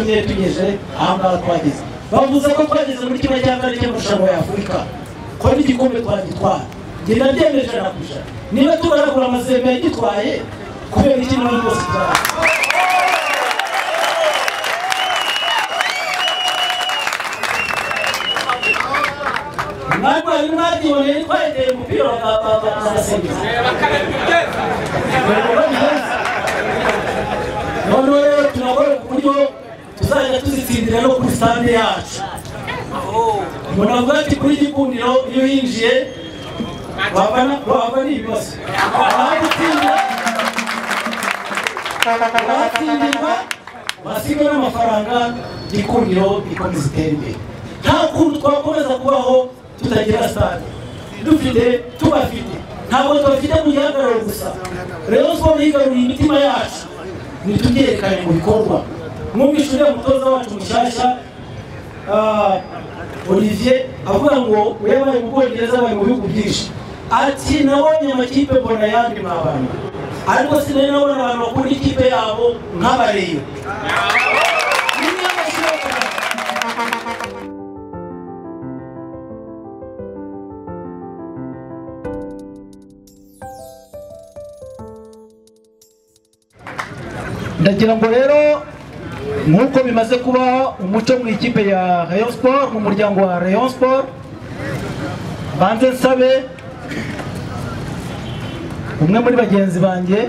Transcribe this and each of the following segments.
tugejeje ahangaha twageze. Bavuze ko twageze muri kimwe cya kane cy'amarushanwa ya Afurika ko n'igikombe twagitwara. Njye ndabyemeje nakusha niba tubaragura amazembe yagitwaye kubera ikintu rwose cyane. Ntabwo ari mwagiboneye twayiteye umupira bagasengiza. None rero tunagora ku buryo tuzajya tuzitsindira no kuri stade yacu. Umuntu avuga ati kuri Gikundiro iyo yinjiye wabana ibibazo. Abatsindirwa basigaye n'amafaranga Gikundiro ikomeza itera imbere. Nta kuntu twakomeza kubaho tutagira stade. Tubafite ntabwo tubafite mu gihagararo gusa. Rayon Sport yigaruriye imitima yacu nitubyerekane mu bikorwa. Mwumvishe uriya mutoza wacu mushyashya Olivier avuga ngo uyabaye mu Bwongereza abaye mu bihugu byinshi. Ati nabonye amakipe mbona yandi mwabana, ariko sinari nabona abantu bakunda ikipe yabo nk'abareyo. Ndagira ngo rero nkuko bimaze kuba umuco mu ikipe ya Rayon Sport, mu muryango wa Rayon Sport, banze nsabe umwe muri bagenzi banjye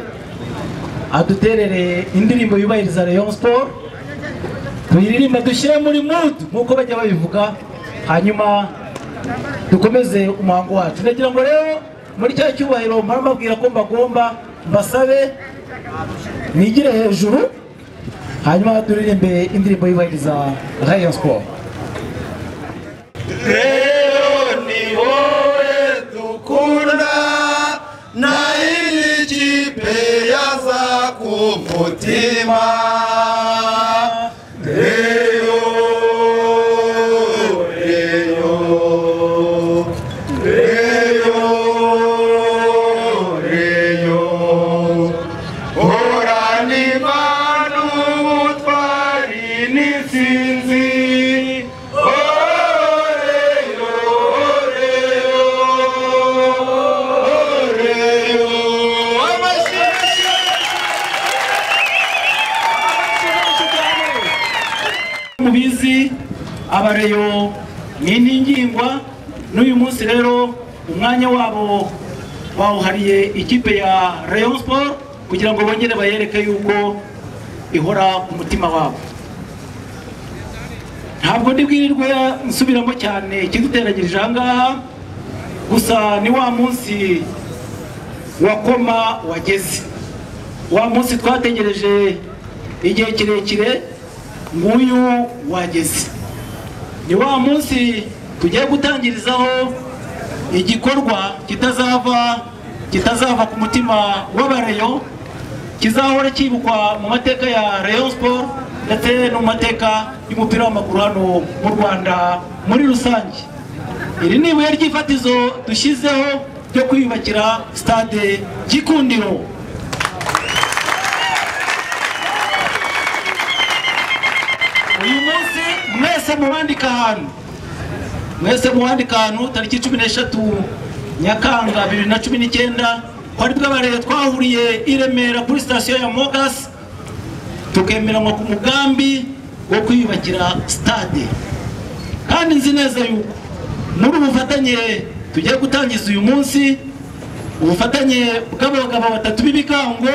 aduterere indirimbo yubahiriza Rayon Sport, tuyiririmba dushyire muri mood nkuko bajya babivuga, hanyuma dukomeze umuhango wacu. Ndagira ngo rero muri cya cyubahiro mbabwira ko mbagomba mbasabe nigire hejuru, hanyuma turirimbe indirimbo yubahiriza Rayon Sport. Rero ni wowe dukunda na iyi kipe yaza ku mutima. Mubizi abareyo n'ingingwa n'uyu munsi rero umwanya wabo bawuhariye ikipe ya Rayon Sport kugira ngo bongere bayereke yuko ihora ku mutima wabo. Ntabwo ndibwirirwe nsubiramo cyane ikiduteranyirije ahangaha, gusa ni wa munsi wa koma wageze, wa munsi twategereje igihe kirekire nguyu wageze. Ni wa munsi tugiye gutangirizaho igikorwa kitazava ku mutima w'abareyo, kizahora kibukwa mu mateka ya Rayon Sport ndetse no mu mateka y'umupira w'amaguru hano mu Rwanda muri rusange. Iri ni ibuye ry'ifatizo dushyizeho ryo kwiyubakira stade Gikundiro. Uyu munsi mwese muwandika ahantu tariki 13 Nyakanga 2019 kwari bw'abareyo twahuriye i Remera kuri sitasiyo ya Mogas, tukemeranywa ku mugambi wo kwiyubakira stade. Kandi nzi neza yuko muri ubufatanye tugiye gutangiza uyu munsi, ubufatanye bw'abagabo batatu b'ibigango,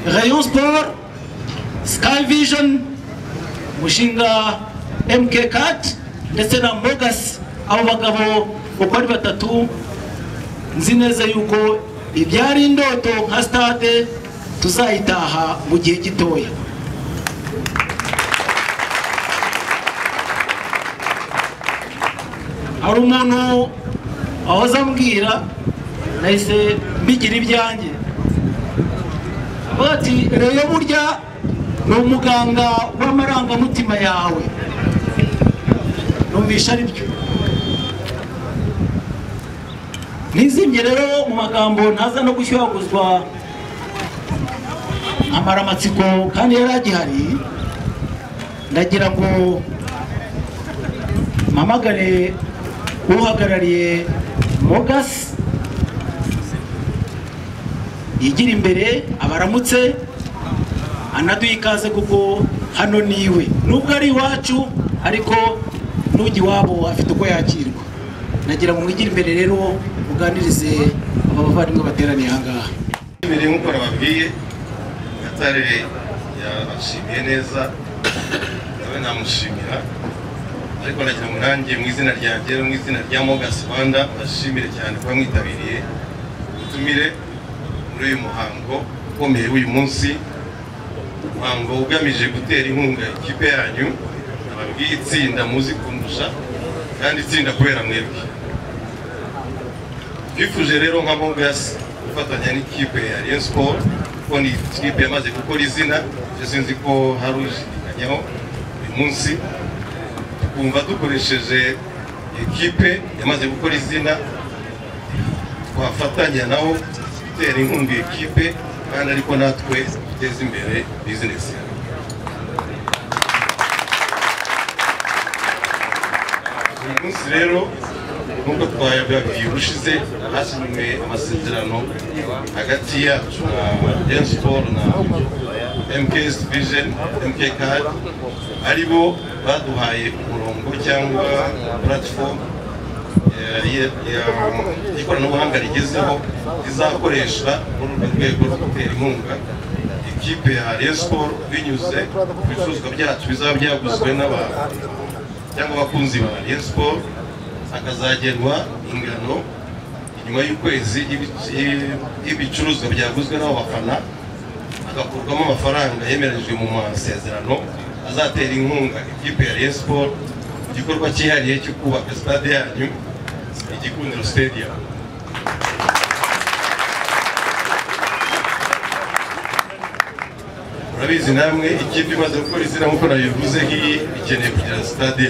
Rayon Sport, Sky Vision, mushinga MK4 ndetse na Mogas, abo bagabo uko ari batatu nzi neza yuko ibyari indoto nka stade tuzayitaha mu gihe gitoya. Hari umuntu aho ambwira nahise mbigira ibyanjye, bati rero burya ni umuganga w'amarangamutima yawe. Numvisha ari byo. Nizimye rero mu magambo ntaza no gushyuhaguzwa nkamara amatsiko kandi yari agihari. ndagira ngo mpamagare uhagarariye Mogas yigira imbere abaramutse anaduha ikaze kuko hano niwe nubwo ari iwacu ariko n'ujya iwabo afite uko yakirwa. Nagira ngo mwigire imbere rero uganirize aba bavandimwe bateraniye aha ngaha. Imbere nk'uko nababwiye Gatare yabashimiye neza nawe namushimira, ariko nagira ngo nanjye mu izina ryanjye mu izina rya Mogas Rwanda bashimire cyane kuba mwitabiriye ubutumire muri uyu muhango ukomeye w'uyu munsi, umuhango ugamije gutera inkunga ikipe yanyu. Nababwiye itsinda muzi kundusha kandi itsinda kubera mwebwe. Twifuje rero nka Mogas gufatanya n'ikipe ya Rayon Sport kuko ni ikipe yamaze gukora izina, sinzi ko hari ushidikanyaho uyu munsi. Tukumva dukoresheje ikipe yamaze gukora izina twafatanya naho gutera inkunga ikipe kandi ariko natwe duteza imbere business yawe. Uyu munsi rero nubwo twayababwiye urushize hasinywe amasezerano hagati yacu na Rayon Sport na MKS Vision, MK Card, aribo baduhaye umurongo cyangwa platform ikoranabuhanga rigezeho rizakoreshwa muri urwo rwego rwo gutera inkunga ikipe ya Rayon Sport binyuze ku bicuruzwa byacu bizaba byaguzwe n'abantu cyangwa abakunzi ba Rayon Sport. Hakazagenwa ingano inyuma y'ukwezi y'ibicuruzwa byaguzwe n'abo bafana, hagakurwamo amafaranga yemerejwe mu masezerano azatera inkunga ikipe ya Rayon Sport mu gikorwa cyihariye cyo kubaka stade yanyu Igikundiro Stadium. Murabizi namwe ikipe imaze gukora izina nk'uko nabivuze nk'iyi ikeneye kugira stade.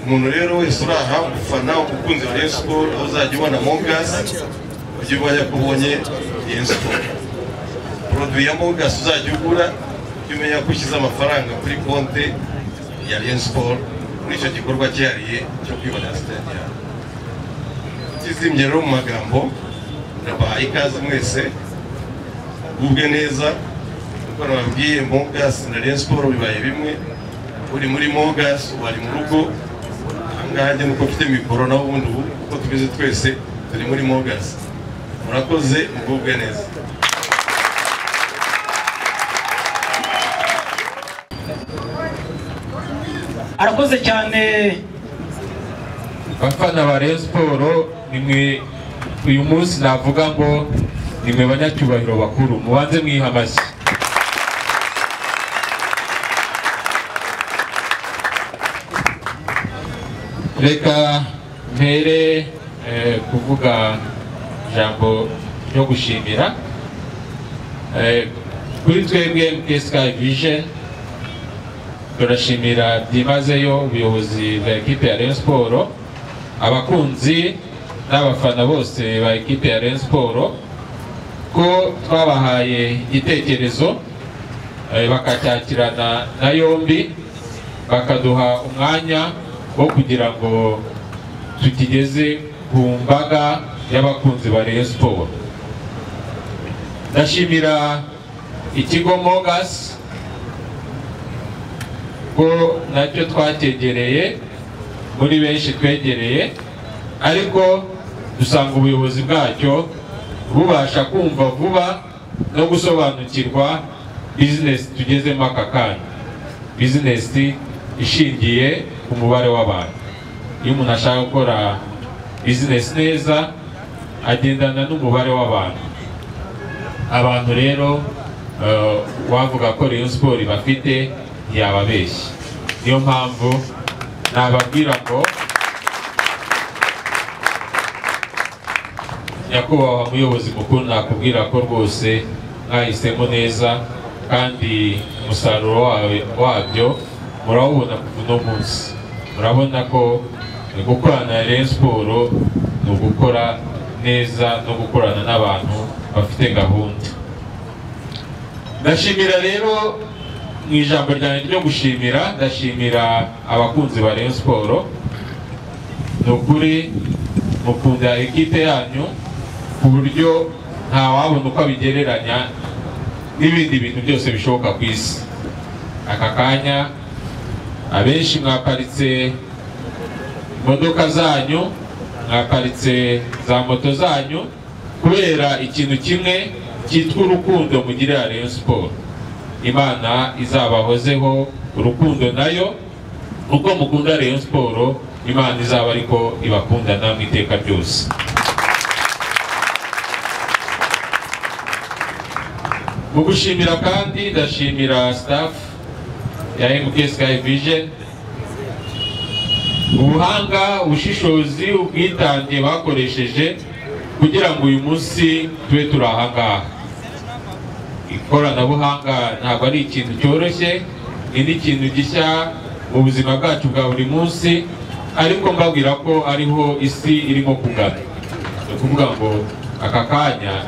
Umuntu rero wese uri aha ufana umukunzi wa Rayon Sport aho uzajya ubona Mogas ujye ubona ko ubonye Rayon Sport. Produit ya Mogas uzajya ugura ujye umenya ko ushyize amafaranga kuri konti ya Rayon Sport muri icyo gikorwa cyihariye cyo kwibonera stade yawe. Tizimye rero mu magambo nabahaye ikaze mwese ubwe neza kuko nababwiye Mogas na Rayon Sport bibaye bimwe. Uri muri Mogas wari mu rugo ahangaha nuko mfite mikoro naho ubundi uko tumeze twese turi muri Mogas. Murakoze mugubwe neza. Arakoze cyane bafana ba Rayon Sport. Nimwe uyu munsi navuga ngo nimwe banyacyubahiro bakuru, mubanze mwiha amashyi. Reka mpere kuvuga ijambo ryo gushimira kuri twebwe MKS Vision. Turashimira byimazeyo ubuyobozi bwa ekipe ya Rayon Sport, abakunzi n'abafana bose ba ekipe ya Rayon Sport ko twabahaye igitekerezo bakacyakirana na yombi, bakaduha umwanya wo kugira ngo tukigeze ku mbaga y'abakunzi ba Rayon Sport. Ndashimira ikigo Mogas ko nacyo twategereye muri benshi twegereye, ariko dusanga ubuyobozi bwacyo bubasha kumva vuba no gusobanukirwa business tugezemo aka kanya, business ishingiye ku mubare w'abantu. Iyo umuntu ashaka gukora business neza agendana n'umubare w'abantu. Abantu rero wavuga ko Rayon Sport bafite yababeshye. Niyo mpamvu nababwira ngo nyakubahwa muyobozi mukuru, nakubwira ko rwose mwahisemo neza kandi umusaruro wabyo murawubona kuva uno munsi. Murabona ko gukorana na Rayon Sport ni ugukora neza no gukorana n'abantu bafite gahunda. Ndashimira rero mu ijambo ryanjye ryo gushimira ndashimira abakunzi ba Rayon Sport nukuri mukunda ekipe yanyu ku buryo nta wabona uko abigereranya n'ibindi bintu byose bishoboka ku isi. Aka kanya abenshi mwaparitse imodoka zanyu, mwaparitse za moto zanyu kubera ikintu kimwe cyitwa urukundo mugirira Rayon Sport. Imana izabahozeho urukundo nayo uko mukunda Rayon Sport, Imana izaba ariko ibakunda namwe iteka ryose. Mu gushimira kandi ndashimira staff ya MK Sky Vision, ubuhanga, ubushishozi, ubwitange bakoresheje kugira ngo uyu munsi tube turi aha ngaha. Ikoranabuhanga ntabwo ari ikintu cyoroshye, ni ikintu gishya mu buzima bwacu bwa buri munsi, ariko mbabwira ko ariho isi irimo kugana. Ni ukuvuga ngo aka kanya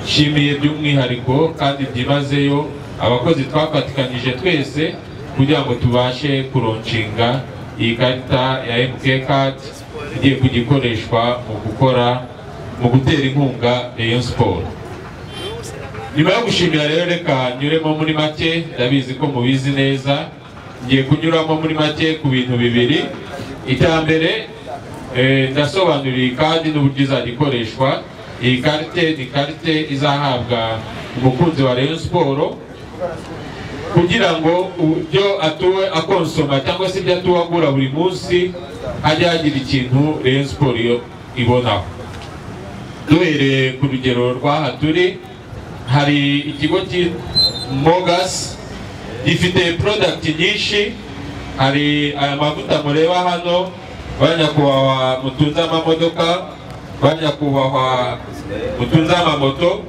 nshimiye by'umwihariko kandi byimazeyo abakozi twafatikanije twese kugira ngo tubashe kuronshinga iyi karita ya MK Card igiye kugikoreshwa mu gutera inkunga Rayon Sport. Nyuma yo gushimira rero reka nyuremo muri make, ndabizi ko mubizi neza, ngiye kunyuramo muri make ku bintu bibiri. Iterambere ndasobanurira kandi n'uburyo izagikoreshwa. Iyi karite ni karite izahabwa umukunzi wa Rayon Sport kugira ngo ibyo atuwe akonsoma cyangwa se ibyo atuwe agura buri munsi ajye agira ikintu Rayon Sport ibonaho. Duhereye ku rugero rw'aha turi, hari ikigo Mogas gifite product nyinshi. Hari aya mavuta mureba hano, banyakubahwa mutunze amamodoka, banyakubahwa mutunze amamoto,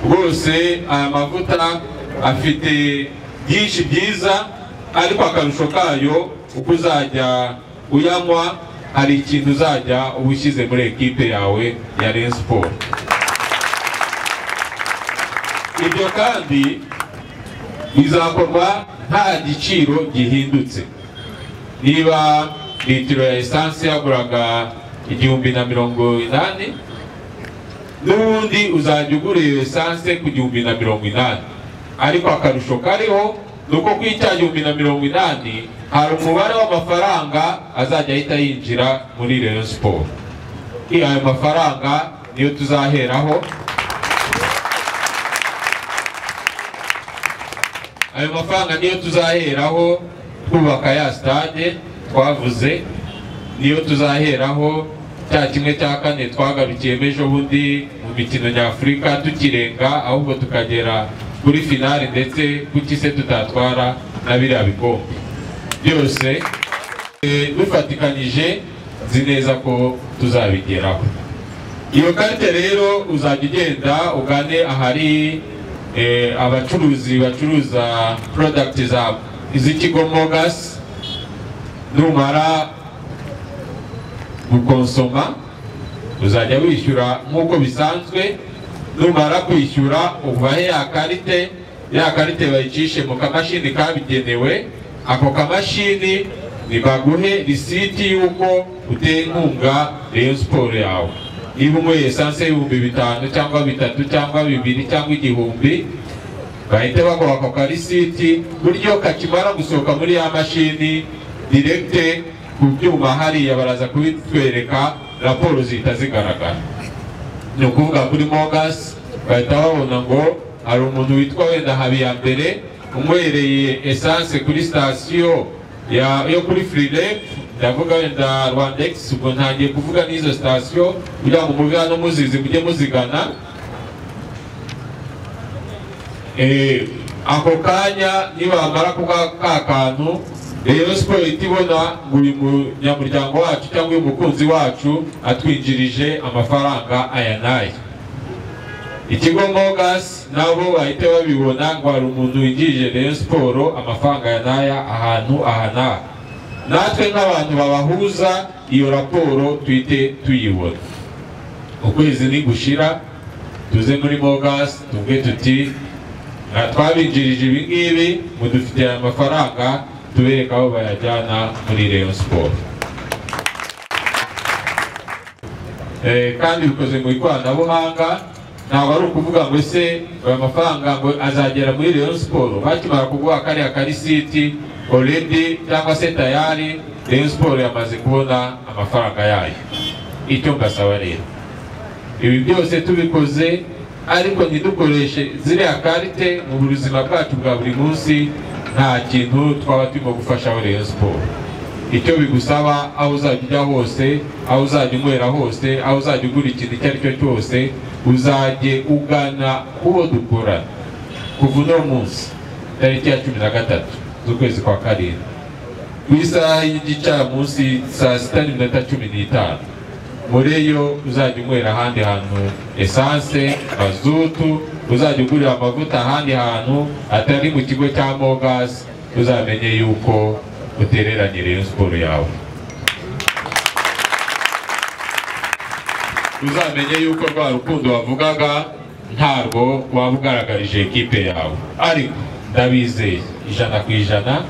rwose aya mavuta afite byinshi byiza, ariko akarusho kayo uko uzajya uyanywa hari ikintu uzajya ubushyize muri ekipe yawe ya Rayon Sport. Ibyo kandi bizakorwa nta giciro gihindutse. Niba litiro ya essence yaguraga 1,080, n'ubundi uzajya ugura iyo essence ku 1,080, ariko akarusho kariho nuko kw'icya 1,080 hari umubare w'amafaranga azajya ahita yinjira muri Rayon Sport. Ayo mafaranga niyo tuzaheraho. Ayo mafaranga niyo tuzaheraho twubaka ya stade twavuze, niyo tuzaheraho cya kimwe cya kane twagarukiye ejo bundi mu mikino nyafurika tukirenga, ahubwo tukagera kuri finale, ndetse kuki se tutatwara na biriya bikombe byose. Dufatikanyije nzi neza ko tuzabigeraho. Iyo karite rero uzajya ugenda ugane ahari abacuruzi bacuruza product z'ikigo Mogas. Numara gukonsoma uzajya wishyura nk'uko bisanzwe. Numara kwishyura uvahe ya karite bayicishe mu kamashini kabigenewe. Ako kamashini nibaguhe risiti y'uko uteye inkunga Rayon Sport yawe. Niba unyweye essence y'5,000 cyangwa 3 cyangwa 2 cyangwa 1,000, bahite baguha ako karisiti, buryo kakimara gusohoka muri ya mashini direkte ku byuma hariya baraza kubitwereka, raporo zihita zigaragara. Ni ukuvuga kuri Mogas bahita babona ngo hari umuntu witwa wenda Habiyambere umwereye essence kuri station yo kuri Freelep, ndavuga wenda Rwandex, ubwo ntangiye kuvuga n'izo station kugira ngo muve hano muzizi mujye muzigana. Ako kanya nibamara kuba kakantu Rayon Sport itibona ngo uyu munyamuryango wacu cyangwa uyu mukunzi wacu atwinjirije amafaranga aya n'aya, ikigo Mogas nabo bahite babibona ngo hari umuntu winjirije Rayon Sport amafaranga aya n'aya ahantu aha n'aha. Natwe nk'abantu babahuza iyo raporo twite tuyibona. Ukwezi ni gushira tuze muri Mogas tuvuge tuti twabinjirije ibi ngibi mudufitiye amafaranga tubereka aho bayajyana muri Rayon Sport. Kandi bikoze mu ikoranabuhanga, ntabwo ari ukuvuga ngo ese aya mafaranga ngo azagera muri Rayon Sport bakimara kuguha kariya karisiti already cyangwa se tayari Rayon Sport yamaze kubona amafaranga yayo. Icyo ngasaba rero, ibi byose tubikoze ariko ntidukoreshe ziriya karite mu buzima bwacu bwa buri munsi, nta kintu twaba turimo gufasha Rayon Sport. Icyo bigusaba aho uzajya ujya hose, aho uzajya unywera hose, aho uzajya ugura ikintu icyo ari cyo cyose, uzajye ugana uwo dukora. Kuva uno munsi tariki ya 13 z'ukwezi kwa karindwi ku isaha y'igicamunsi saa 6:15 mureyo uzajya unywera ahandi hantu essence, mazutu, uzajya ugurira amavuta ahandi hantu atari mu kigo cya Mogas, uzamenye yuko utereranye Rayon Sport yawe. Uzamenye yuko rwa rukundo wavugaga ntarwo waba ugaragarije ekipe yawe. Ariko ndabizeye 100%,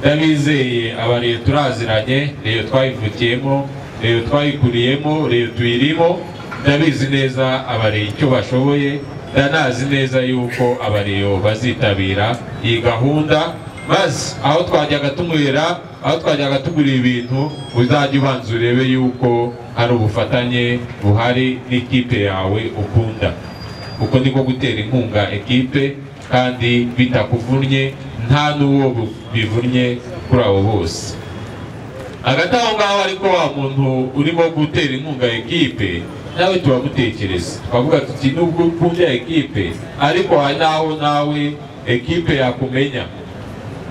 ndabizeye abariyo turaziranye, Rayon twayivukiyemo, Rayon twayikuriyemo, Rayon tuyirimo, ndabizi neza abariyo icyo bashoboye, ndanazi neza yuko abariyo bazitabira iyi gahunda. Maze aho twajyaga tumwera, aho twajyaga tugura ibintu, uzajya ubanza urebe yuko hari ubufatanye buhari n'ikipe yawe ukunda. Uko niko gutera inkunga ekipe kandi bitakuvunnye, nta n'uwo bivunnye kuri abo bose. Hagati aho ngaho ariko wa muntu urimo gutera inkunga ekipe, nawe turamutekereza twavuga tuti nubwo ukunda ekipe ariko hari naho nawe ekipe yakumenya.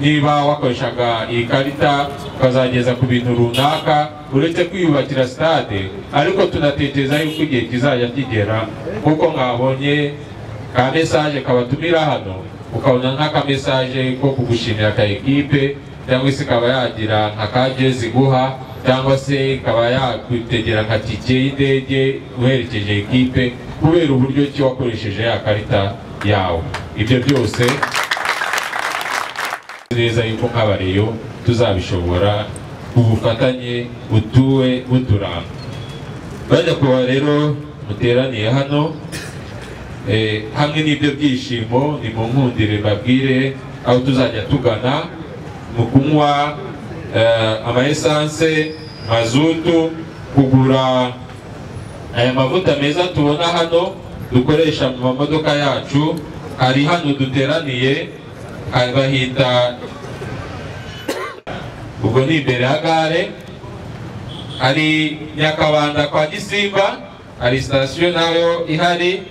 Niba wakoreshaga iyi karita ukazageza ku bintu runaka, uretse kwiyubakira stade, ariko tunatekereza yuko igihe kizajya kigera kuko mwabonye ka message kabatumira hano, ukabona nk'aka message ko kugushimira ka ekipe, cyangwa se kaba yagira nka ka jezi guha, cyangwa se kaba yakwitegera nka tike y'indege uherekeje ekipe kubera uburyo ki wakoresheje ya karita yawe. Ibyo byose neza yuko nk'abariyo tuzabishobora, ubufatanye butuwe buturanga. Bajya kuba rero muteraniye hano, hamwe n'ibyo byishimo ni mu nkundire babwire aho tuzajya tugana mu kunywa ama essence, mazutu, kugura aya mavuta meza tubona hano dukoresha mu mamodoka yacu. Hari hano duteraniye bahita, ubwo ni imbere ya gare, hari Nyakabanda kwa Gisimba, hari station nayo ihari,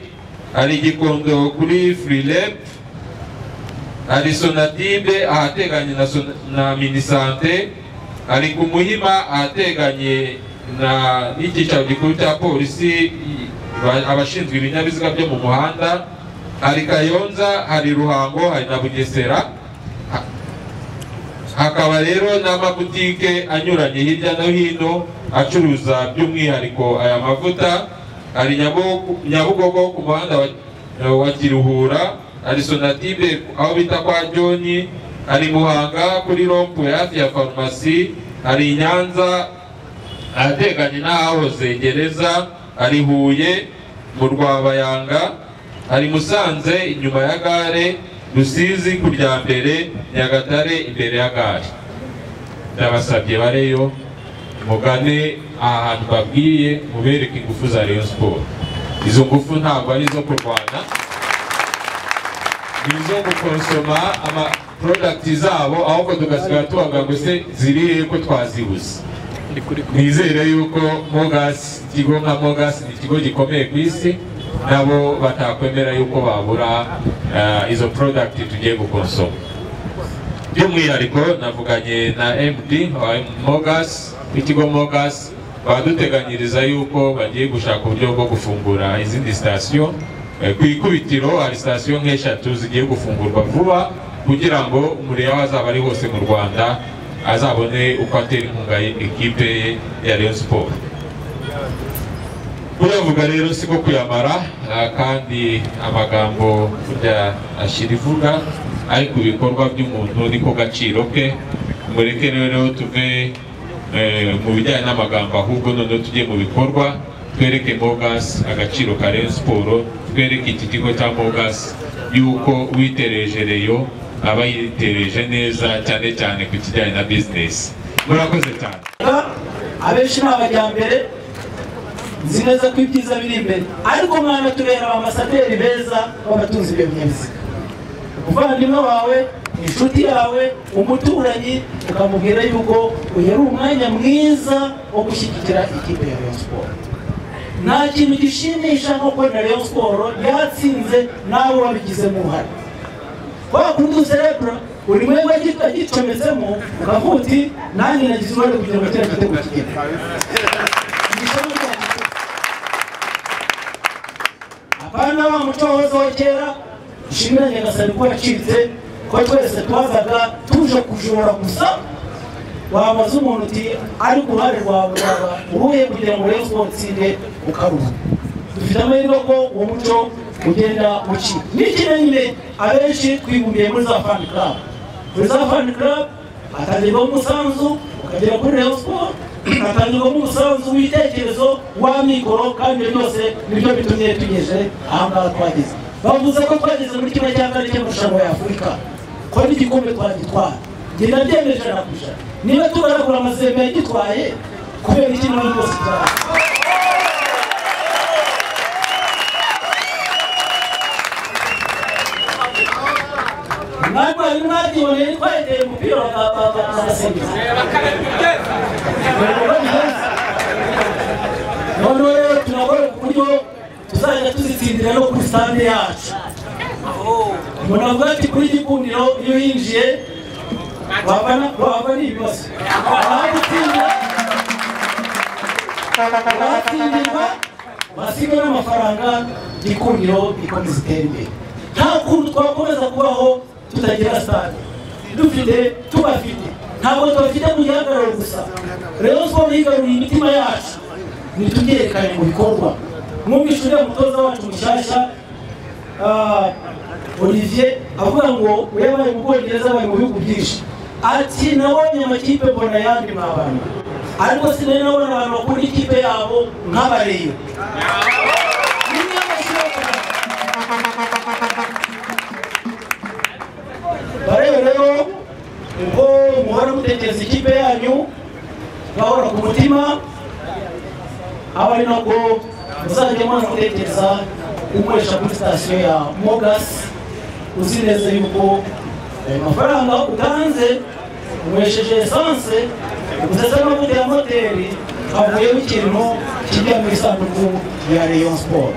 hari Gikondo kuri Freelep, hari Sonatibe ahateganye na Minisante, hari ku Muhima ahateganye na n'icyicaro gikuru cya polisi abashinzwe ibinyabiziga byo mu muhanda, hari Kayonza, hari Ruhango, hari na Bugesera. Hakaba rero n'amabutike anyuranye hirya no hino acuruza by'umwihariko aya mavuta. Hari Nyabugogo ku muhanda wa Kiruhura, hari Sonatibe aho bita kwa Joni, hari Muhanga kuri rompuwe hafi ya farumasi, hari Nyanza ahateganye n'ahahoze gereza, hari Huye mu Rwabayanga, hari Musanze inyuma ya gare, Rusizi ku rya mbere, Nyagatare imbere ya gare. Ndabasabye bareyo mugane ahantu babwiye, mubereke ingufu za Rayon Sport. Izo ngufu ntabwo ari izo kurwana, ni izo gukonsoma ama product zabo, ahubwo tugasigara tubaga ngo se ziriye ko twazibuze. Nizere yuko Mogas, ikigo nka Mogas ni ikigo gikomeye ku isi, nabo batakwemera yuko babura izo product tugiye gukonsoma. By'umwihariko navuganye na MD wa Mogas, ikigo Mogas baduteganyiriza yuko bagiye gushaka uburyo bwo gufungura izindi station. Ku ikubitiro hari station nk'eshatu zigiye gufungurwa vuba kugira ngo umuriya wazaba ari hose mu Rwanda azabone uko atera inkunga ekipe ya Rayon Sport. Kuyavuga rero siko kuyamara, kandi amagambo burya ashira ivuga, ariko ibikorwa by'umuntu niko gaciro ke. Mureke rero tuve mu bijyanye n'amagambo, ahubwo noneho tujye mu bikorwa, twereke Mogas agaciro ka Rayon Sport, twereke iki kigo cya Mogas yuko witereje Rayon aba yitereje neza, cyane cyane ku kijyanye na business. Murakoze cyane. Abenshi n'abajyambere nzi neza ko ibyiza biri imbere, ariko mwana tubera abasaderi beza b'abatunzi b'ibinyabiziga. Umuvandimwe wawe, inshuti yawe, umuturanyi, ukamubwira yuko uyu ari umwanya mwiza wo gushyigikira ikipe ya Rayon Sport. Nta kintu gishimisha nko kubona Rayon Sport yatsinze nawe wabigizemo uruhare. Kwa kundi userebura uri mwebwe agicometsemo ukavuga uti nanjye nagize uruhare kugira ngo kiriya gitego kigere. Apana wa muco wahoze wa kera, ushimira Nyagasani ko yacitse, ko twese twazaga tuje kujora gusa. Wabaza umuntu uti ariko uruhare rwawe rwaba uruhe kugira ngo Rayon Sport itsinde ukaruha. Dufite amahirwe ko uwo muco ugenda ucika. N'ikimenyime abenshi twibumbiye muri za fan club. Muri za fan club atangirwamo umusanzu ukagera kuri Rayon Sport, atangirwamo umusanzu w'ibitekerezo w'amikoro, kandi byose nibyo bitumye tugeje ahangaha twageze. Bavuze ko twageze muri kimwe cya kane cy'amarushanwa ya Afurika, ko n'igikombe twagitwara. Njye ndabyemeje nakuja. Niba tugaragura amazembe yagitwaye kubera iki n'abandi bose cyane. Ntabwo ari mwagiboneye twahiteye umupira bagasimbiza. Noneho rero tunagore ku buryo tuzajya tuzitsindira no kuri stade yacu. Umuntu avuga ati kuri Gikundiro iyo yinjiye waba ni ibibazo. Watsindirwa basiga n'amafaranga, Gikundiro ikomeza itera imbere. Nta kuntu twakomeza kubaho tutagira stade. Tubafite ntabwo tubafite mu gihagararo gusa. Rayon Sport yigaruriye imitima yacu, nitubyerekane mu bikorwa. Mwumvishe uriya mutoza wacu mushyashya Olivier avuga ngo yabaye mu Bwongereza, abaye mu bihugu byinshi. Ati nabonye amakipe mbona yandi mwabana, ariko sinari nabona abantu bakunda ikipe yabo nk'abareyo. Bareyo rero ubwo muhora mutekereza ikipe yanyu bahora ku mutima, aba ari nabwo muzajya mwana mutekereza ukoresha kuri sitasiyo ya Mogas, uzi neza yuko amafaranga utanze umwesheje esanse, ugusesa amavuta ya moteri, havuyeho ikintu kijya mu isanduku ya Rayon Sport.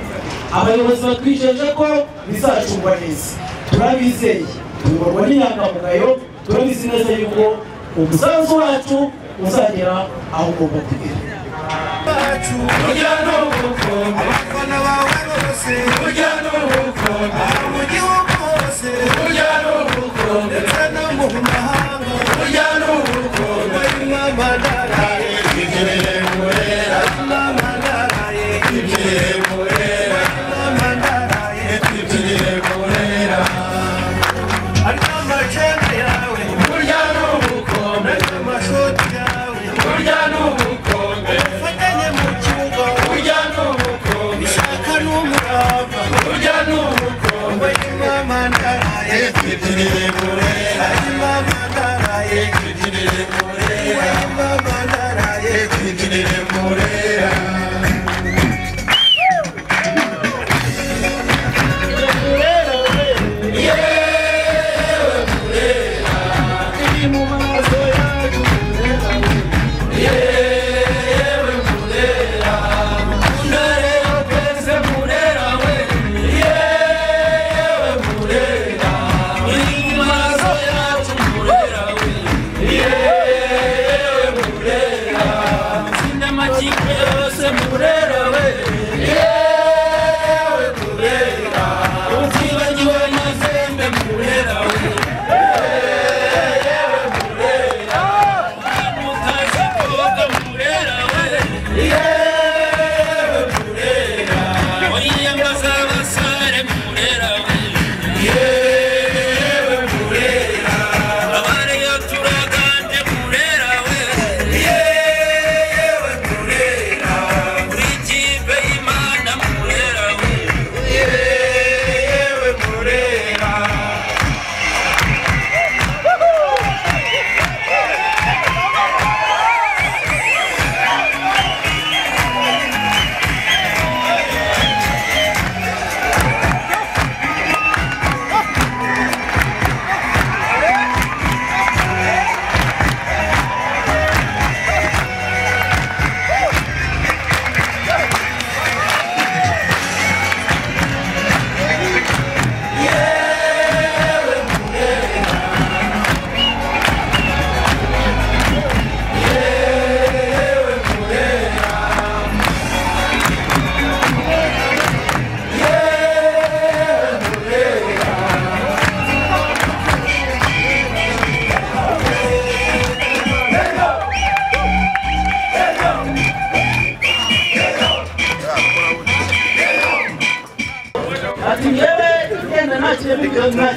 Abayobozi batwijeje ko bizacungwa neza, turabizeye, tuyoborwa n'inyangamugayo, turabizi neza yuko umusanzu wacu uzagera aho ugomba kugera. Mama,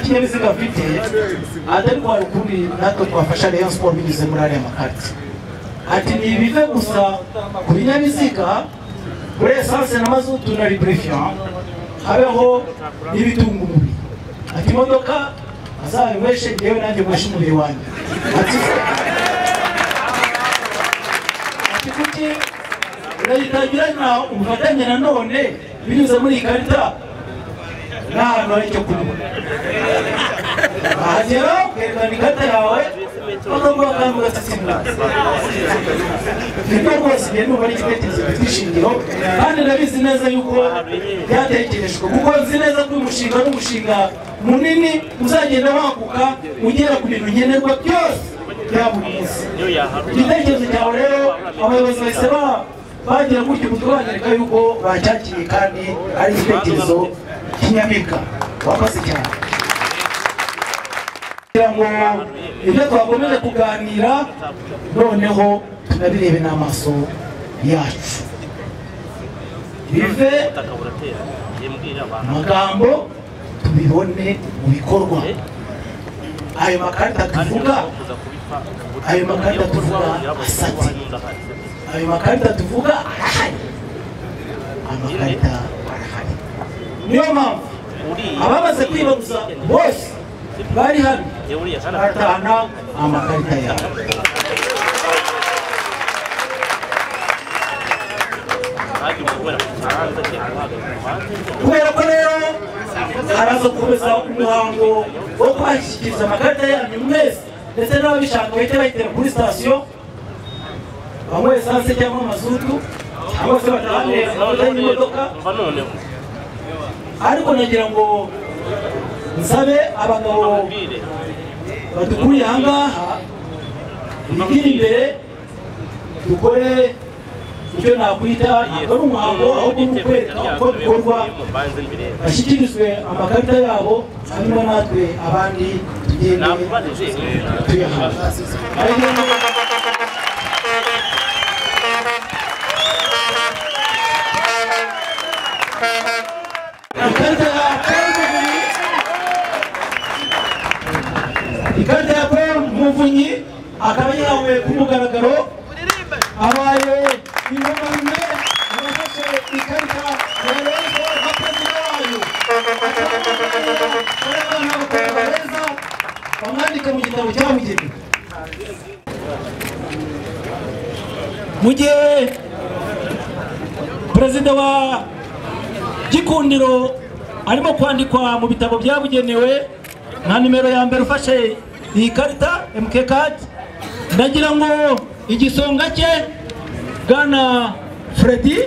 kinyabiziga afite atari kwa rukundi natwe twafasha Rayon Sport binyuze muri ariya makarita ati ni ibive gusa ku binyabiziga kuri essence na mazutu na lubrifiant habeho n'ibitunga umubiri ati imodoka azabibeshe yewe nanjye mweshe umubiri wanjye ati kuki urayitagirana ubufatanye nanone binyuze muri iyi karita n'ahantu hari icyo kunywa ahagera ukerekana ikarita yawe bakaguha akantu gatsitsimura nibwo rwose igihe numva ari igitekerezo gifite ishingiro kandi ndabizi neza yuko byatekerejwe kuko nzi neza ko uyu mushinga ari umushinga munini uzagenda waguka ugera ku bintu nkenerwa byose bya buri munsi igitekerezo cyawe rero abayobozi bahise bagira gutyo kutwanyereka yuko bacyakiye kandi ari igitekerezo kinyamibwa wakoze cyane kugira ngo ibyo twakomeje kuganira noneho tunabirebe n'amaso yacu bive amagambo tubibone mu bikorwa ayo makarita tuvuga asati ayo makarita tuvuga arahari amakarita arahari niyo mpamvu abamaze kwibaruza bose bari hano baratahana amakarita yabo kubera ko rero haraza gukomeza umuhango wo kubashyikiriza amakarita yanyu mwese ndetse n'ababishaka bahita bayitera kuri sitasiyo banywe esanse cyangwa amazutu cyangwa se batahanira amavuta y'imodoka ariko nagira ngo nsabe abagabo badukuriye ahangaha bigira imbere dukore icyo nakwita ntabwo ari umuhango ahubwo ni ukwereka uko bikorwa bashyikirizwe amakarita yabo hanyuma natwe abandi tugende tuyahabwa ikarita ya Paul Muvunyi akaba yawe ku mugaragaro abaye inkomane abafashe ikarita ya Rayon Sport nka perezida wayo bamwandike mu gitabo cyabugenewe mu gihe perezida wa Gikundiro arimo kwandikwa mu bitabo byabugenewe nka nimero ya mbere ufashe iyi karita MK card ndagira ngo igisonga cye Bwana Freddy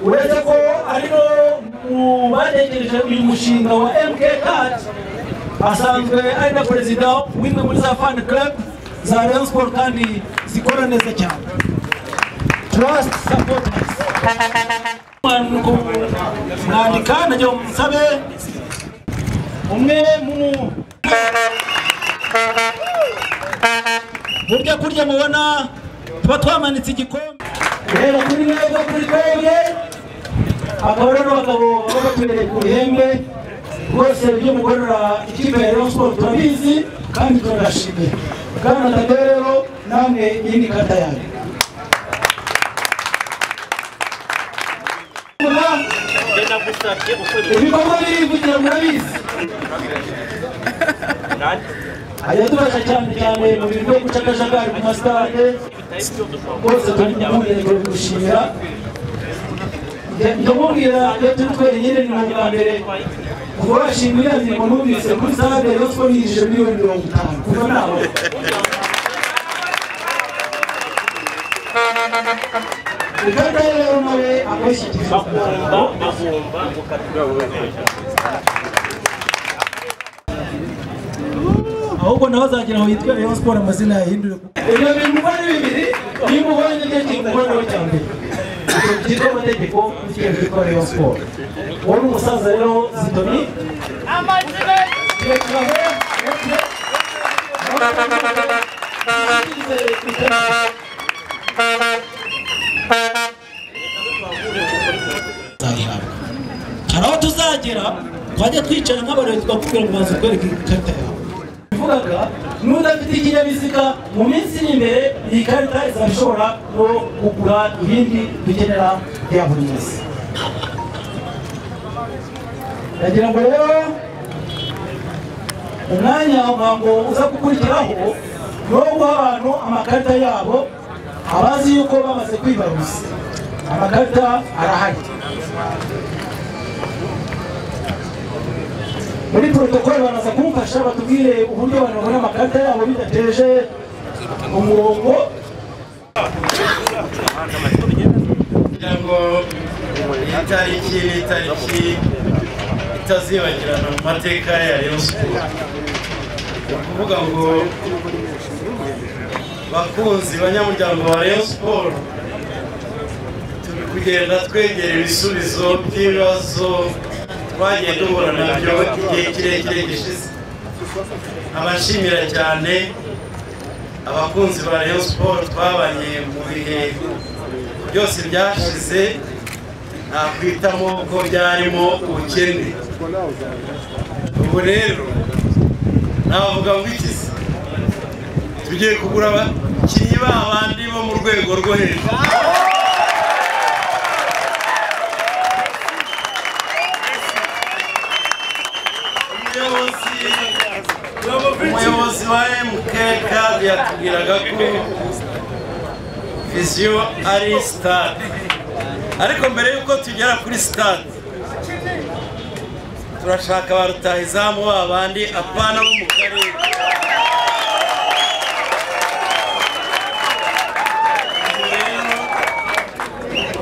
uretse ko ariho mu batekereje uyu mushinga wa MK card asanzwe ari na perezida w'imwe muri za fan club za Rayon Sport kandi zikora neza cyane trust supporters mwandika najya musabe umwe mu burya kurya mubona tuba twamanitse igikombe rero kuri neza kuri twebwe akaba rero abagabo baba batubereye ku ihembe rwose ibyo mukorera ikipe ya Rayon Sport turabizi kandi turashimye Bwana Tade rero namwe iyi ni karita yanyu ibikorwa biri kugira murabizi ajya tubasha cyane cyane mu bintu byo guca akajagari ku masitade bose turi gushimira ndamubwira iyo turi twenyine ni mu bwa mbere kuva bashimira imirimo numvise kuri stade Rayon Sport yinjije miliyoni 50 kuva naho ikarita rero nawe akoresheje ahubwo naho azagira aho yitwa Rayon Sport amazina yahindure. Ibyo bintu uko ari bibiri niba ubonye igihe cy'ingorane cyane cyitwa amategeko y'ikigo cyitwa Rayon Sport. Uwo ni umusaza rero Zitoni hari aho tuzagera twajya twicara nk'abarezi twakubwira ngo baze kwereka ikarita yawe. Bivugaga n'udafite ikinyabiziga mu minsi iri imbere iyi karita izaba ishobora no kugura ibindi dukenera bya buri munsi. Ndagira ngo rero umwanya ntabwo uza gukurikiraho no guha abantu amakarita yabo abazi yuko bamaze kwibaruza. Amakarita arahari. Muri protokole banaza kumfasha batubwire uburyo abantu babona amakarita yabo bidateje umurongo. kugira ngo itariki itazibagirana mu mateka ya Rayon Sport. Kuvuga ngo bakunzi banyamuryango wa Rayon Sport turi kugenda twegera ibisubizo by'ibibazo twagiye duhura nabyo igihe kirekire gishize. Abashimira cyane abakunzi ba Rayon Sport twabanye mu bihe byose byashize, nakwitamo ko byarimo ubukene. Ubu rero navuga ngo ikizi tugiye kugura abakinnyi b'abandi bo mu rwego rwo hejuru. Umuyobozi wa MKK yatubwiraga ko viziyo ari stade, ariko mbere y'uko tugera kuri stade turashaka ba rutahizamu b'abandi apana bo mu karere.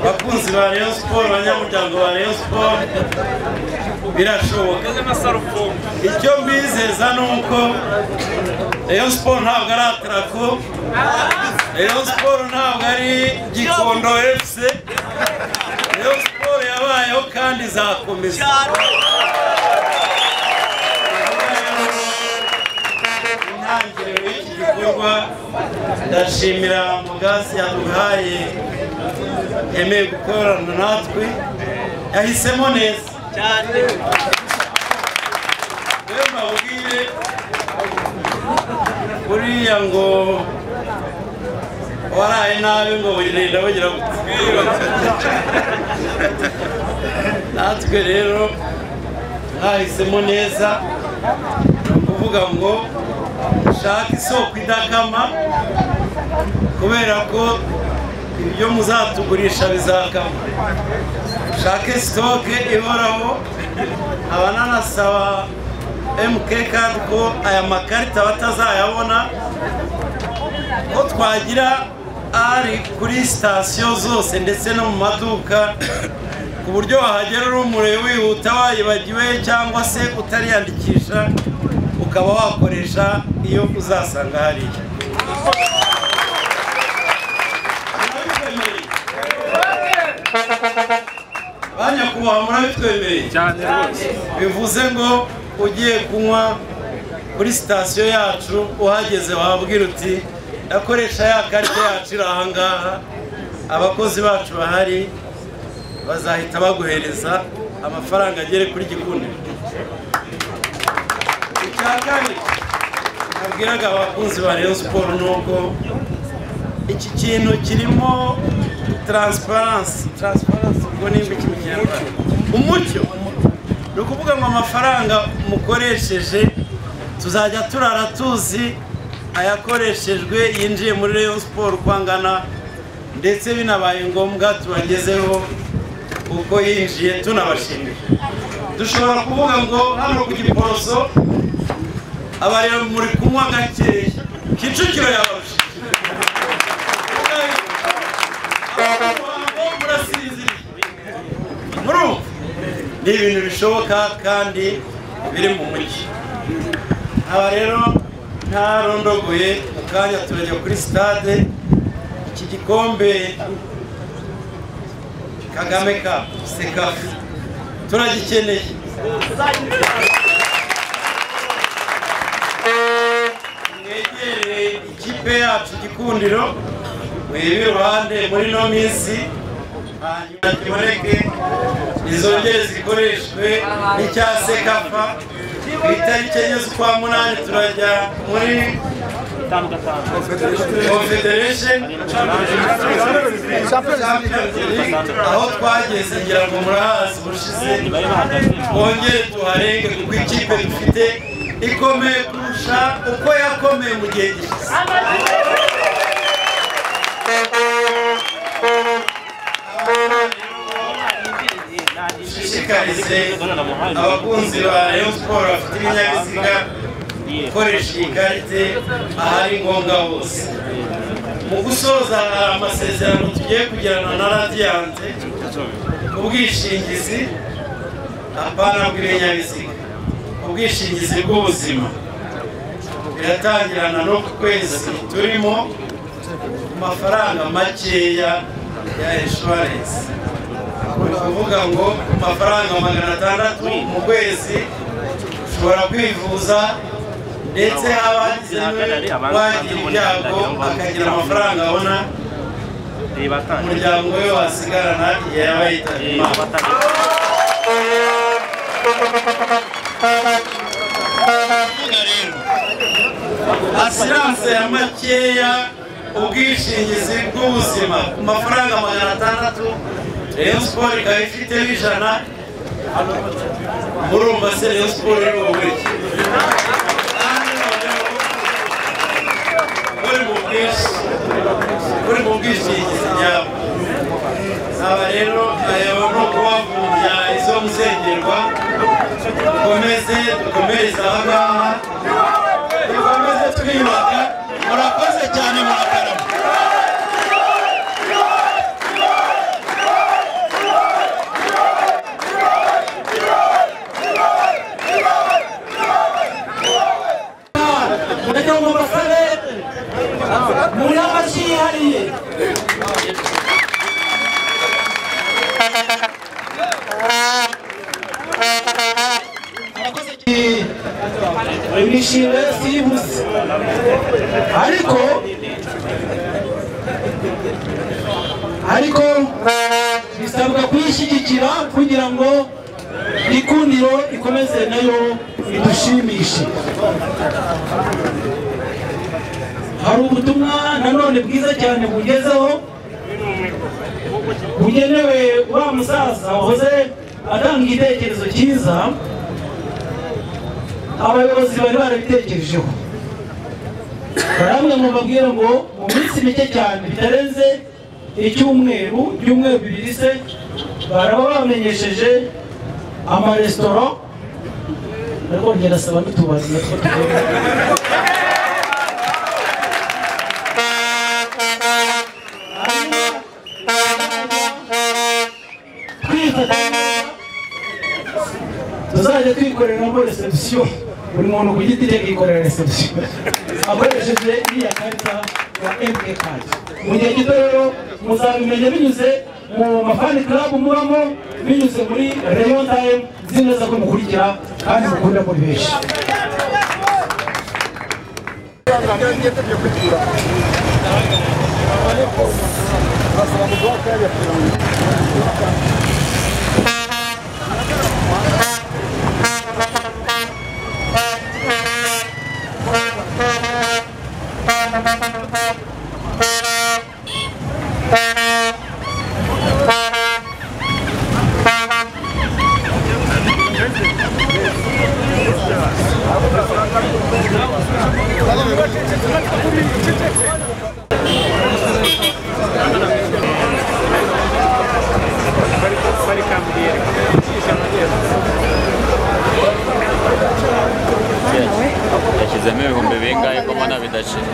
Bakunzi ba Rayon Sport, banyamuryango ba Rayon Sport, birashoboka. Icyo mbizeza ni uko Rayon Sport ntabwo ari Atrako, Rayon Sport ntabwo ari Gikondo FC, Rayon Sport yabayeho kandi izakomeza. Intangiriro y'iki gikorwa ndashimira Mugazi yaduhaye yemeye gukorana natwe, yahisemo neza cyane. Rero mbabwire buriya ngo waraye nabi ngo wirinda bagira natwe rero mwahisemo neza, kuvuga ngo shaka isoko idakama, kubera ko ibyo muzatugurisha bizakama. Shake stoke ihoraho. Abananasaba MKK ko aya makarita batazayabona ko twagira ari kuri sitasiyo zose ndetse no mu maduka, ku buryo wahagera uri umurebe wihuta wayibagiwe cyangwa se utariyandikisha ukaba wakoresha iyo uzasanga hariya. Banyakubaha murabitwemereye cyane rwose. Bivuze ngo ugiye kunywa kuri sitasiyo yacu uhageze wabwira uti akoresha ya karita yacu iri aha ngaha, abakozi bacu bahari bazahita baguhereza amafaranga agere kuri gikundi. Icya kabiri nabwiraga abakunzi ba Rayon Sport nuko iki kintu kirimo transparency ngo nimba ikinyarwanda umucyo, ni ukuvuga ngo amafaranga mukoresheje tuzajya turara tuzi ayakoreshejwe yinjiye muri Rayon Sport kwangana, ndetse binabaye ngombwa tubagezeho uko yinjiye tunabashimira. Dushobora kuvuga ngo hano ku Giporoso abareba muri kunywa gakeya, Kicukiro yabarusha ni ibintu bishoboka kandi biri mu mujyi. Aba rero ntarondogoye mu kanya turajya kuri stade. Iki gikombe Kagame Cup Sekafi turagikeneye. Mwegere ikipe yacu Gikundiro mwebe iruhande muri no minsi, hanyuma kiboneke izongere zikoreshwe n'icya Sekafa. Ku itariki enye z'ukwa munani turajya muri Confederation aho twageze ngira ngo murahazi bushize, twongere tuharenge kuko ikipe dufite ikomeye kurusha uko yakomeye mu gihe gishize. Dushishikarize abakunzi ba Rayon Sport bafite ibinyabiziga gukoresha iyi karite ahari ngombwa hose. Mu gusoza amasezerano tugiye kugirana na Radiant, ubwishingizi apana bw'ibinyabiziga, ubwishingizi bw'ubuzima biratangirana no ku kwezi turimo ku mafaranga makeya ya insurance. Kuvuga ngo ku mafaranga 600 mu kwezi ushobora kwivuza, ndetse abagize wagira ibyago akagira amafaranga abona, umuryango we wasigarana igihe yaba yitabye Imana. Assurance ya makeya, ubwishingizi bw'ubuzima ku mafaranga 600, Rayon Sport ikaba ifite 100. Murumva se Rayon Sport iri wowe uri mu bwishingizi nyabo. Aba rero ayo no kubavumbya izo muzengerwa, dukomereze aha ngaha, dukomeze twiyubaka. Murakoze cyane, murakarama. Imishire sibuze, ariko bisabwa kuyishyigikira kugira ngo Gikundiro ikomeze nayo idushimishe. Hari ubutumwa nanone bwiza cyane bugezeho, bugenewe wa musaza wahoze atanga igitekerezo cyiza. Abayobozi bari barabitekerejeho, baramwe mu babwira ngo mu minsi mike cyane bitarenze icyumweru 2 se baraba bamenyesheje amaresitora, ariko ngenda saba n'utubari natwo tuzajya twikoreramo reception, buri muntu ku giti cye yikorera reception akoresheje iriya karita ya MK card. Mu gihe gito rero muzabimenya binyuze mu mafani club mubamo, binyuze muri Rayon Time. Nzi neza ko mukurikira kandi mukunda muri benshi. yashyizemo ibihumbi bingahe ko mbona bidashira.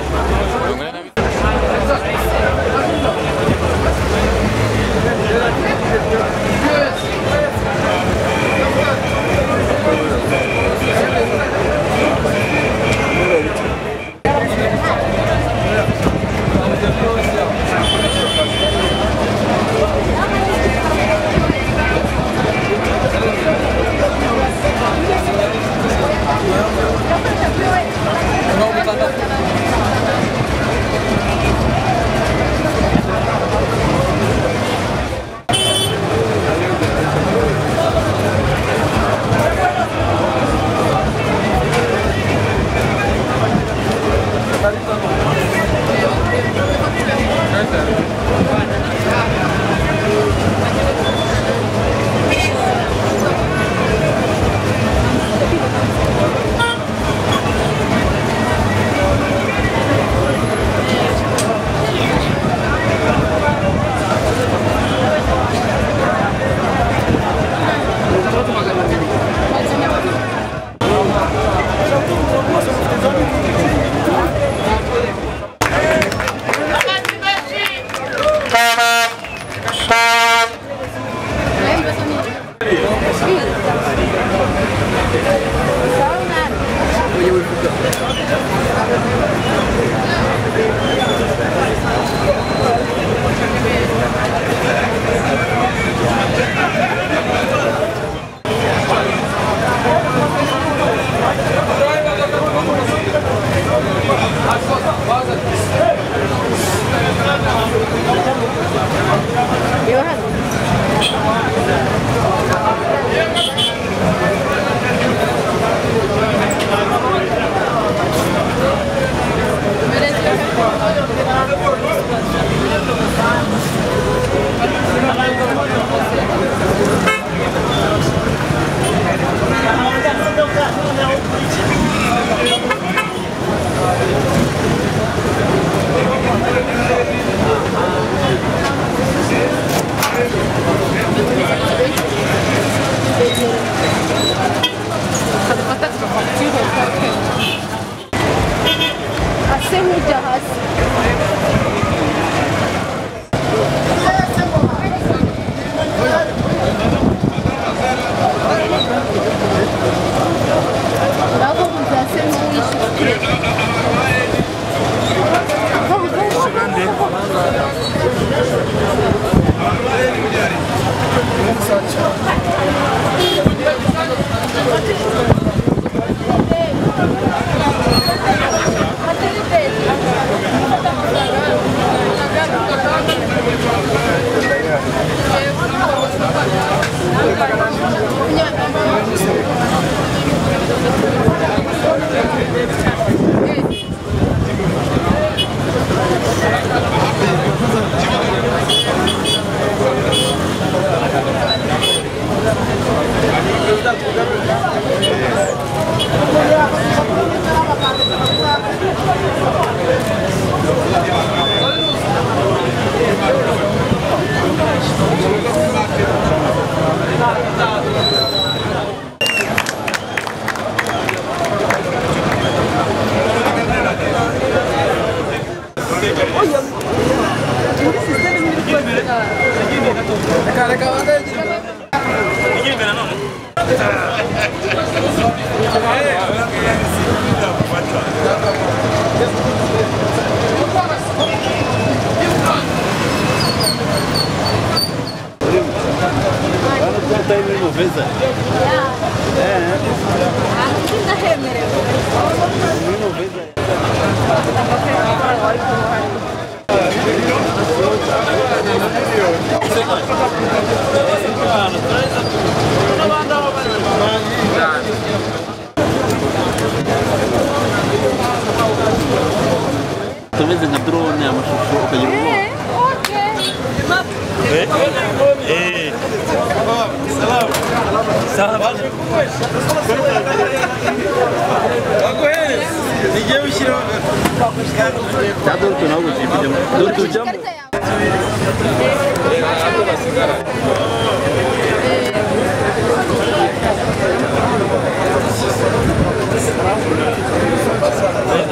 tumeze nka drone amashusho ukagira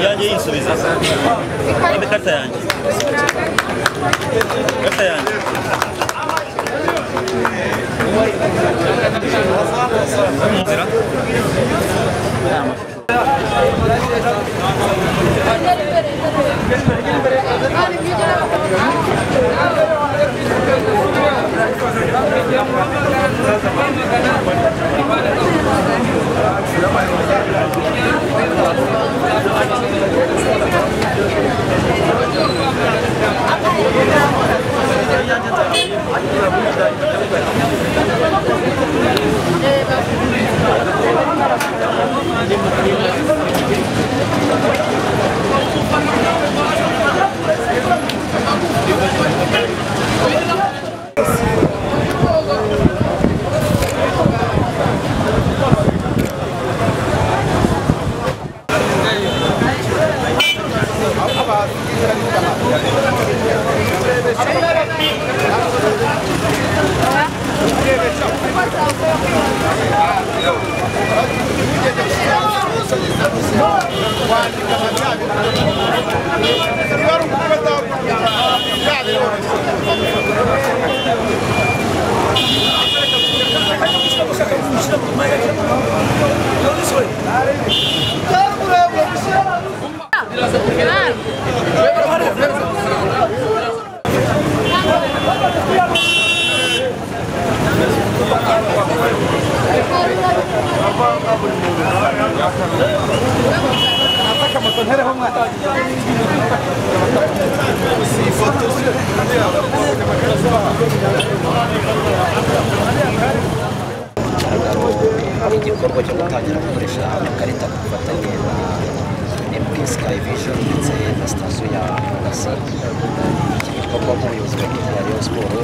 yanjye yisubiza indi karta yanjye igikorwa cyo gutangira gukoresha amakarita ku bufatanye na MP Sky Vision ndetse na sitasiyo ya Gasa. Iki gikorwa nk'umuyobozi wa Rayon Sports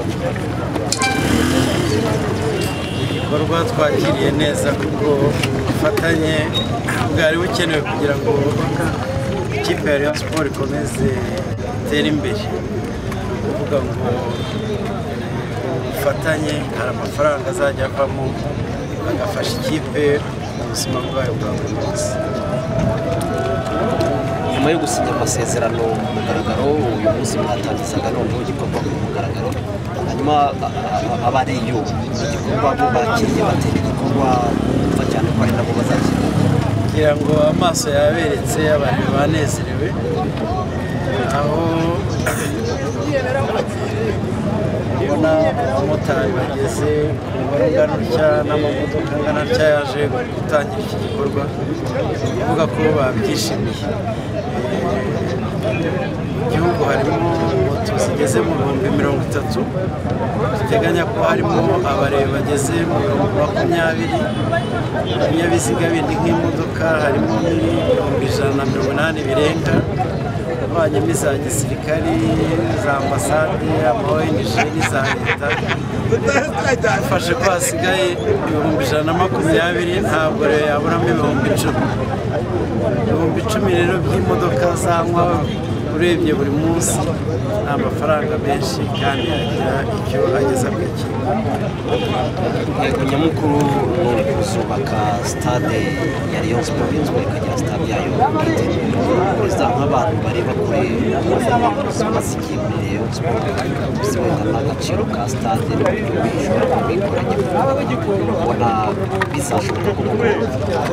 igikorwa twakiriye neza kuko ubufatanye bwari bukenewe kugira ngo ikipe ya Rayon Sports ikomeze itere imbere. Kuvuga ngo ubufatanye hari amafaranga azajya avamo agafasha ikipe mu buzima bwayo bwa buri munsi. Nyuma yo gusinya amasezerano ku mugaragaro, uyu munsi mwatangizaga noneho igikorwa ku mugaragaro, hanyuma abariyo igikorwa bo bakiriye batera igikorwa bumva cyane ko ari nabo bazakira, kugira ngo amaso yaberetse abantu banezerewe, aho kubona abamotari bageze ku mubare ungana utya n'amamodoka angana atya yaje gutangira iki gikorwa kuvuga ko babyishimiye. Mu gihugu harimo moto zigeze mu bihumbi 30, duteganya ko harimo abareba bageze mu bihumbi 20, ibinyabiziga bindi nk'imodoka harimo 180 birenga, abanyamo iza gisirikari, za ambasade, ama-ONG n'iza leta. Dufashe ko hasigaye ibihumbi 120, ntabwo rero yaburamo ibihumbi 10. Ibihumbi 10 rero by'imodoka zanywa urebye buri munsi ni amafaranga menshi kandi agira icyo ageza ku ikigo. Intego nyamukuru ni ukuzubaka stade ya Rayon Sport, inzu ikagira stade yayo bwite. Perezida nk'abantu bareba kure maze igihe muri Rayon Sport bisibona n'agaciro ka stade n'uburyo bishobora kubikoranye kubona bizashoboka ko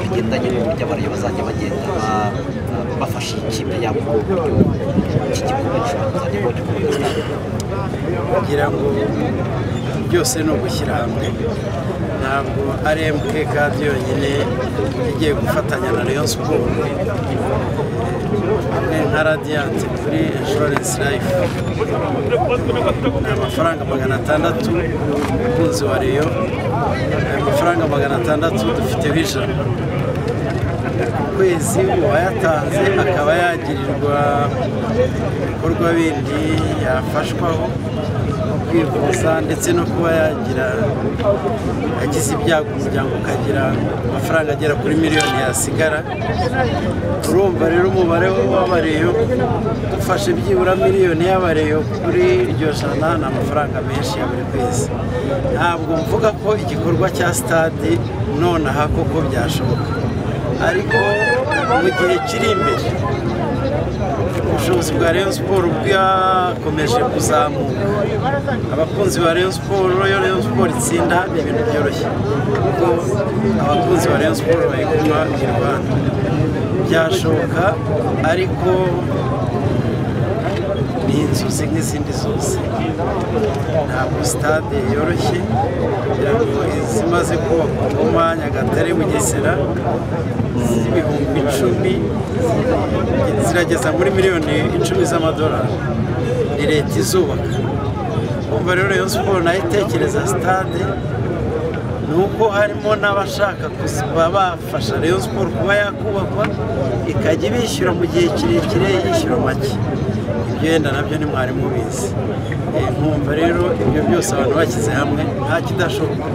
bigendanye n'uburyo abaryo bazajya bagenda bafashe ikipe yabo mu buryo iki gikorwa gishobora kuzajya gikomeza. Kugira ngo byose ni ugushyira hamwe, ntabwo ari MK Card yonyine igiye gufatanya na Rayon Sport nka Radiant kuri Insurance Life. Ni amafaranga 600 umukunzi wa Rayon, amafaranga 600 dufite vision. Kwezi uwayatanze akaba yagirirwa ibikorwa bindi yafashwaho kwivuza ndetse no kuba yagize ibyago umuryango ukagira amafaranga agera kuri miliyoni yasigara. Urumva rero umubare w'abareyo dufashe byibura miliyoni y'abareyo kuri iryo jana ni amafaranga menshi ya buri kwezi. Ntabwo mvuga ko igikorwa cya stade nonaha koko byashoboka, ariko mu gihe kiri imbere ubushobozi bwa Rayon Sport bwakomeje kuzamuka. Abakunzi ba Rayon Sport, Rayon Sport itsinda ni ibintu byoroshye kuko abakunzi ba Rayon Sport bayikuma i Rwanda. Byashoboka, ariko ni inzuzi nk'izindi zose. Ntabwo stade yoroshye, kugira ngo izimaze kubakwa Ngoma, Nyagatare, Bugesera z'ibihumbi 10 zirageza muri miliyoni 10 z'amadolari. Ni leta izubaka. Umva rero Rayon Sport nayo itekereza stade, nuko harimo n'abashaka kuba bafasha Rayon Sport kuba yakubakwa ikajya ibishyura mu gihe kirekire yishyura make. Ibyo yenda nabyo ni mwari mubizi. Nkumva rero ibyo byose abantu bashyize hamwe nta kidashoboka.